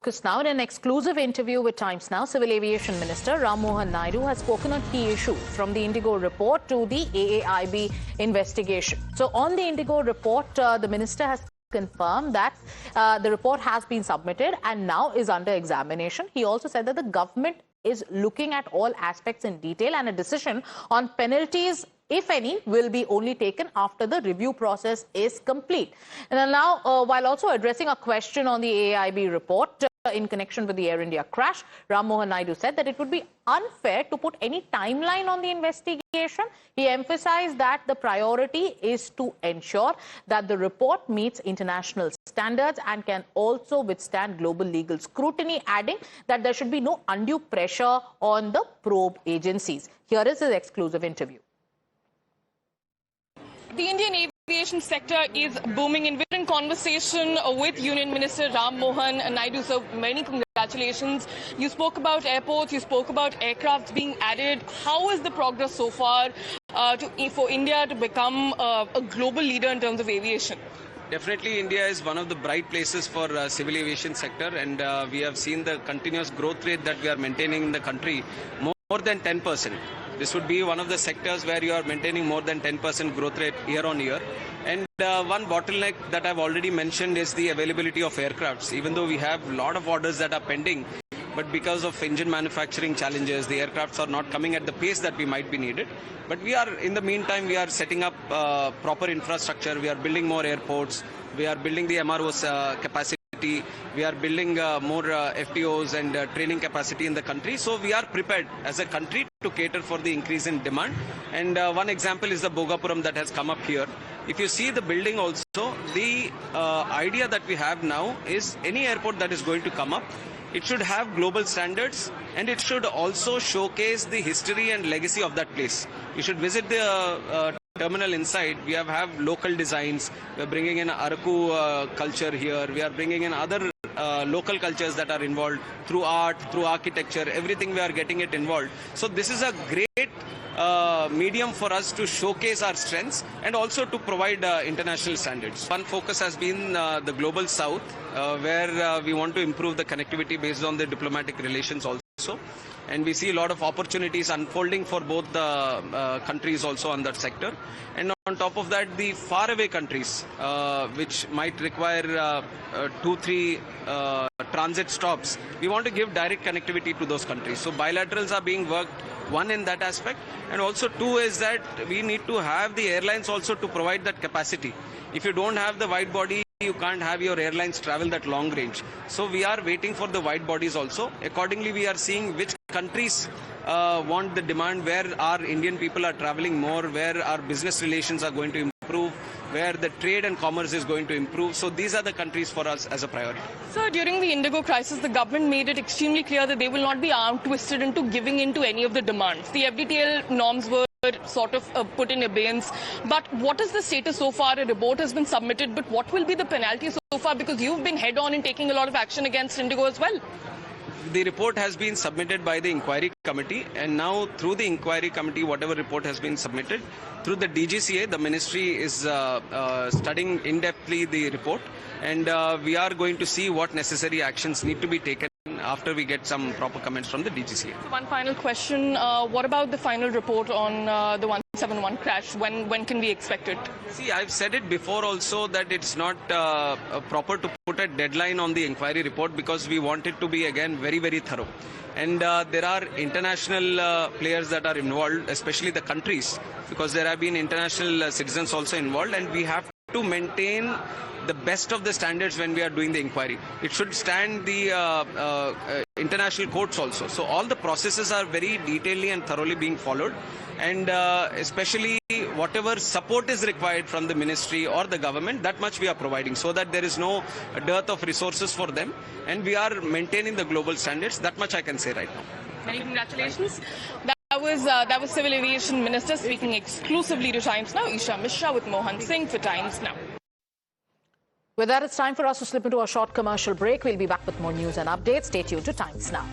Focus now in an exclusive interview with Times Now. Civil Aviation Minister Mohan Naidu has spoken on key issues from the Indigo report to the AAIB investigation. So on the Indigo report, the minister has confirmed that the report has been submitted and now is under examination. He also said that the government is looking at all aspects in detail and a decision on penalties, if any, will be only taken after the review process is complete. And now, while also addressing a question on the AAIB report in connection with the Air India crash, Mohan Naidu said that it would be unfair to put any timeline on the investigation. He emphasized that the priority is to ensure that the report meets international standards and can also withstand global legal scrutiny, adding that there should be no undue pressure on the probe agencies. Here is his exclusive interview. The Indian aviation sector is booming, and we're in conversation with Union Minister Mohan Naidu. So many congratulations. You spoke about airports, you spoke about aircrafts being added. How is the progress so far for India to become a global leader in terms of aviation? Definitely, India is one of the bright places for civil aviation sector, and we have seen the continuous growth rate that we are maintaining in the country, more than 10%. This would be one of the sectors where you are maintaining more than 10% growth rate year on year. And one bottleneck that I've already mentioned is the availability of aircrafts. Even though we have a lot of orders that are pending, but because of engine manufacturing challenges, the aircrafts are not coming at the pace that we might be needed. But we are, in the meantime, we are setting up proper infrastructure. We are building more airports. We are building the MRO's capacity. We are building more FTOs and training capacity in the country. So we are prepared as a country to cater for the increase in demand. And one example is the Bhogapuram that has come up here. If you see the building also, the idea that we have now is any airport that is going to come up, it should have global standards and it should also showcase the history and legacy of that place. You should visit the terminal inside. We have local designs. We are bringing in Araku culture here. We are bringing in other local cultures that are involved through art, through architecture, everything we are getting it involved. So this is a great medium for us to showcase our strengths and also to provide international standards. One focus has been the global south, where we want to improve the connectivity based on the diplomatic relations also. And we see a lot of opportunities unfolding for both the countries also on that sector. And on top of that, the faraway countries, which might require 2-3 transit stops, we want to give direct connectivity to those countries. So bilaterals are being worked, one in that aspect. And also two is that we need to have the airlines also to provide that capacity. If you don't have the wide body, you can't have your airlines travel that long range. So we are waiting for the wide bodies also. Accordingly, we are seeing which countries want the demand, where our Indian people are traveling more, where our business relations are going to improve, where the trade and commerce is going to improve. So these are the countries for us as a priority. So during the Indigo crisis, the government made it extremely clear that they will not be arm twisted into giving in to any of the demands. The FDTL norms were sort of put in abeyance. But what is the status so far? A report has been submitted, but what will be the penalty so far? Because you've been head on in taking a lot of action against Indigo as well. The report has been submitted by the inquiry committee, and now through the inquiry committee, whatever report has been submitted, through the DGCA, the ministry is studying in-depthly the report, and we are going to see what necessary actions need to be taken after we get some proper comments from the DGCA. So one final question, what about the final report on the 171 crash? When can we expect it? See, I've said it before also that it's not proper to put a deadline on the inquiry report because we want it to be again very, very thorough. And there are international players that are involved, especially the countries, because there have been international citizens also involved, and we have to maintain the best of the standards when we are doing the inquiry. It should stand the international courts also. So all the processes are very detailedly and thoroughly being followed, and especially whatever support is required from the ministry or the government, that much we are providing so that there is no dearth of resources for them, and we are maintaining the global standards. That much I can say right now. Many congratulations. That was Civil Aviation Minister speaking exclusively to Times Now. Isha Mishra with Mohan Singh for Times Now. With that, it's time for us to slip into a short commercial break. We'll be back with more news and updates. Stay tuned to Times Now.